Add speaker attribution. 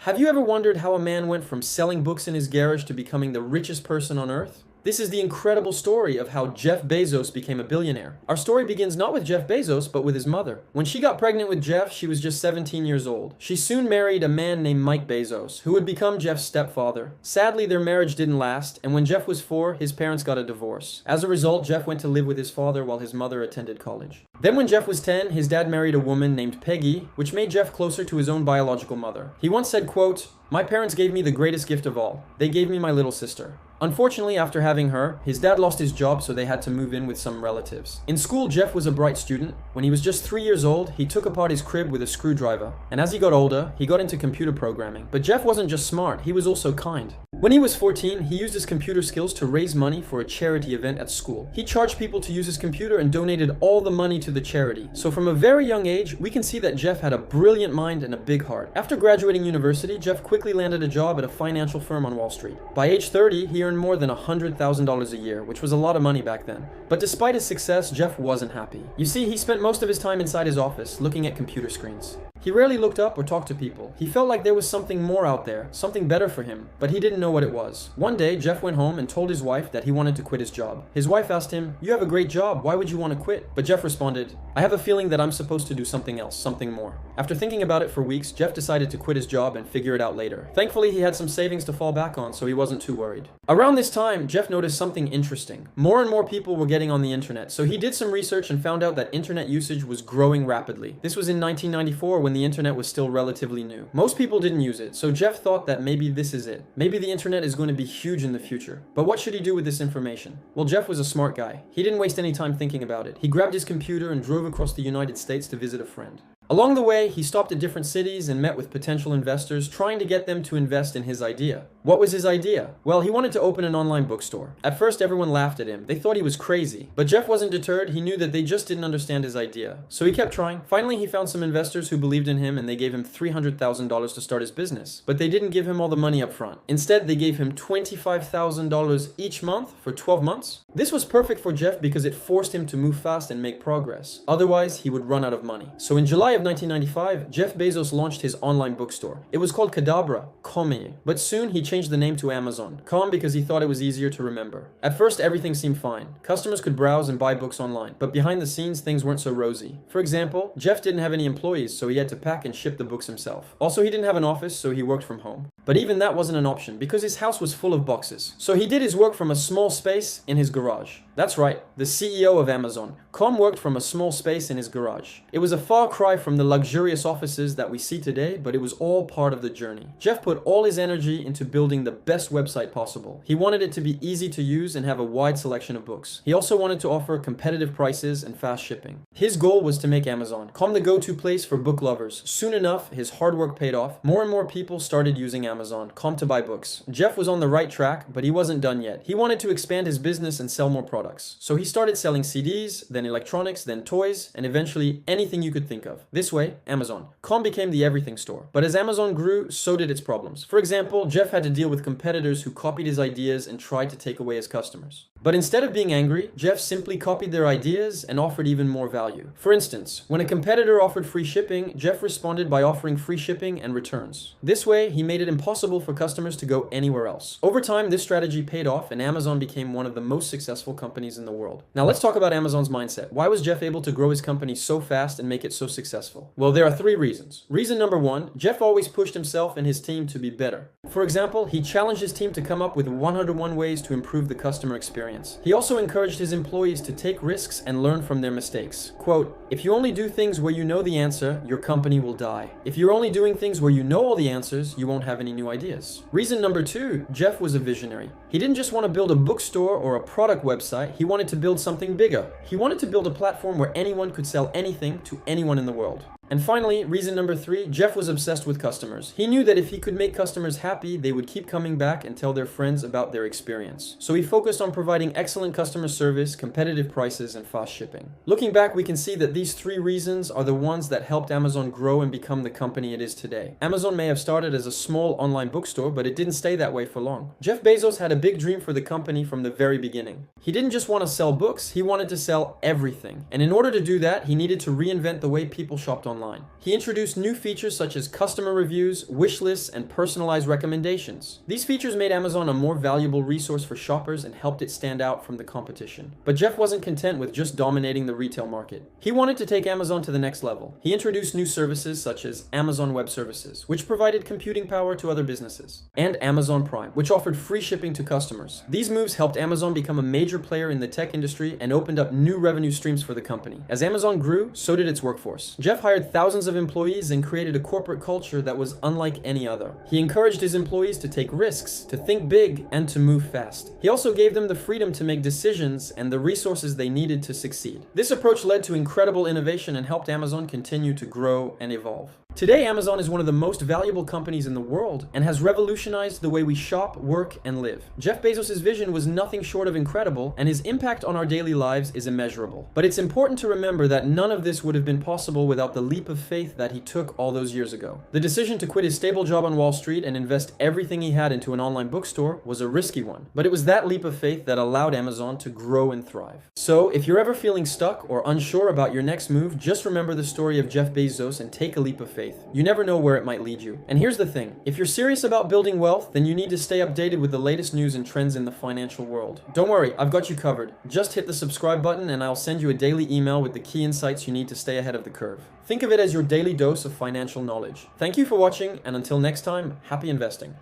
Speaker 1: Have you ever wondered how a man went from selling books in his garage to becoming the richest person on earth? This is the incredible story of how Jeff Bezos became a billionaire. Our story begins not with Jeff Bezos, but with his mother. When she got pregnant with Jeff, she was just 17 years old. She soon married a man named Mike Bezos, who would become Jeff's stepfather. Sadly, their marriage didn't last, and when Jeff was 4, his parents got a divorce. As a result, Jeff went to live with his father while his mother attended college. Then when Jeff was 10, his dad married a woman named Peggy, which made Jeff closer to his own biological mother. He once said, quote, "My parents gave me the greatest gift of all. They gave me my little sister." Unfortunately, after having her, his dad lost his job, so they had to move in with some relatives. In school, Jeff was a bright student. When he was just 3 years old, he took apart his crib with a screwdriver. And as he got older, he got into computer programming. But Jeff wasn't just smart, he was also kind. When he was 14, he used his computer skills to raise money for a charity event at school. He charged people to use his computer and donated all the money to the charity. So from a very young age, we can see that Jeff had a brilliant mind and a big heart. After graduating university, Jeff quickly landed a job at a financial firm on Wall Street. By age 30, he earned more than $100,000 a year, which was a lot of money back then. But despite his success, Jeff wasn't happy. You see, he spent most of his time inside his office, looking at computer screens. He rarely looked up or talked to people. He felt like there was something more out there, something better for him, but he didn't know what it was. One day, Jeff went home and told his wife that he wanted to quit his job. His wife asked him, "You have a great job, why would you want to quit?" But Jeff responded, "I have a feeling that I'm supposed to do something else, something more." After thinking about it for weeks, Jeff decided to quit his job and figure it out later. Thankfully, he had some savings to fall back on, so he wasn't too worried. Around this time, Jeff noticed something interesting. More and more people were getting on the internet, so he did some research and found out that internet usage was growing rapidly. This was in 1994 when the internet was still relatively new. Most people didn't use it, so Jeff thought that maybe this is it. Maybe the internet is going to be huge in the future. But what should he do with this information? Well, Jeff was a smart guy. He didn't waste any time thinking about it. He grabbed his computer and drove across the United States to visit a friend. Along the way, he stopped at different cities and met with potential investors, trying to get them to invest in his idea. What was his idea? Well, he wanted to open an online bookstore. At first, everyone laughed at him. They thought he was crazy. But Jeff wasn't deterred. He knew that they just didn't understand his idea. So he kept trying. Finally, he found some investors who believed in him, and they gave him $300,000 to start his business. But they didn't give him all the money up front. Instead, they gave him $25,000 each month for 12 months. This was perfect for Jeff because it forced him to move fast and make progress. Otherwise, he would run out of money. So in July of 1995, Jeff Bezos launched his online bookstore. It was called Cadabra, Come, but soon he changed the name to Amazon. Com because he thought it was easier to remember. At first, everything seemed fine. Customers could browse and buy books online, but behind the scenes, things weren't so rosy. For example, Jeff didn't have any employees, so he had to pack and ship the books himself. Also, he didn't have an office, so he worked from home. But even that wasn't an option because his house was full of boxes. So he did his work from a small space in his garage. That's right, the CEO of Amazon. Com worked from a small space in his garage. It was a far cry from the luxurious offices that we see today, but it was all part of the journey. Jeff put all his energy into building the best website possible. He wanted it to be easy to use and have a wide selection of books. He also wanted to offer competitive prices and fast shipping. His goal was to make Amazon.com the go-to place for book lovers. Soon enough, his hard work paid off. More and more people started using Amazon.com to buy books. Jeff was on the right track, but he wasn't done yet. He wanted to expand his business and sell more products. So he started selling CDs, then electronics, then toys, and eventually anything you could think of. This way, Amazon.com became the everything store. But as Amazon grew, so did its problems. For example, Jeff had to deal with competitors who copied his ideas and tried to take away his customers. But instead of being angry, Jeff simply copied their ideas and offered even more value. For instance, when a competitor offered free shipping, Jeff responded by offering free shipping and returns. This way, he made it impossible for customers to go anywhere else. Over time, this strategy paid off and Amazon became one of the most successful companies in the world. Now let's talk about Amazon's mindset. Why was Jeff able to grow his company so fast and make it so successful? Well, there are 3 reasons. Reason number 1, Jeff always pushed himself and his team to be better. For example, he challenged his team to come up with 101 ways to improve the customer experience. He also encouraged his employees to take risks and learn from their mistakes. Quote, "If you only do things where you know the answer, your company will die. If you're only doing things where you know all the answers, you won't have any new ideas." Reason number 2, Jeff was a visionary. He didn't just want to build a bookstore or a product website, he wanted to build something bigger. He wanted to build a platform where anyone could sell anything to anyone in the world. And finally, reason number 3, Jeff was obsessed with customers. He knew that if he could make customers happy, they would keep coming back and tell their friends about their experience. So he focused on providing excellent customer service, competitive prices, and fast shipping. Looking back, we can see that these 3 reasons are the ones that helped Amazon grow and become the company it is today. Amazon may have started as a small online bookstore, but it didn't stay that way for long. Jeff Bezos had a big dream for the company from the very beginning. He didn't just want to sell books, he wanted to sell everything. And in order to do that, he needed to reinvent the way people shopped online. online. He introduced new features such as customer reviews, wish lists, and personalized recommendations. These features made Amazon a more valuable resource for shoppers and helped it stand out from the competition. But Jeff wasn't content with just dominating the retail market. He wanted to take Amazon to the next level. He introduced new services such as Amazon Web Services, which provided computing power to other businesses, and Amazon Prime, which offered free shipping to customers. These moves helped Amazon become a major player in the tech industry and opened up new revenue streams for the company. As Amazon grew, so did its workforce. Jeff hired thousands of employees and created a corporate culture that was unlike any other. He encouraged his employees to take risks, to think big, and to move fast. He also gave them the freedom to make decisions and the resources they needed to succeed. This approach led to incredible innovation and helped Amazon continue to grow and evolve. Today, Amazon is one of the most valuable companies in the world and has revolutionized the way we shop, work, and live. Jeff Bezos' vision was nothing short of incredible, and his impact on our daily lives is immeasurable. But it's important to remember that none of this would have been possible without the leap of faith that he took all those years ago. The decision to quit his stable job on Wall Street and invest everything he had into an online bookstore was a risky one, but it was that leap of faith that allowed Amazon to grow and thrive. So, if you're ever feeling stuck or unsure about your next move, just remember the story of Jeff Bezos and take a leap of faith. You never know where it might lead you. And here's the thing, if you're serious about building wealth, then you need to stay updated with the latest news and trends in the financial world. Don't worry, I've got you covered. Just hit the subscribe button and I'll send you a daily email with the key insights you need to stay ahead of the curve. Think of it as your daily dose of financial knowledge. Thank you for watching, and until next time, happy investing.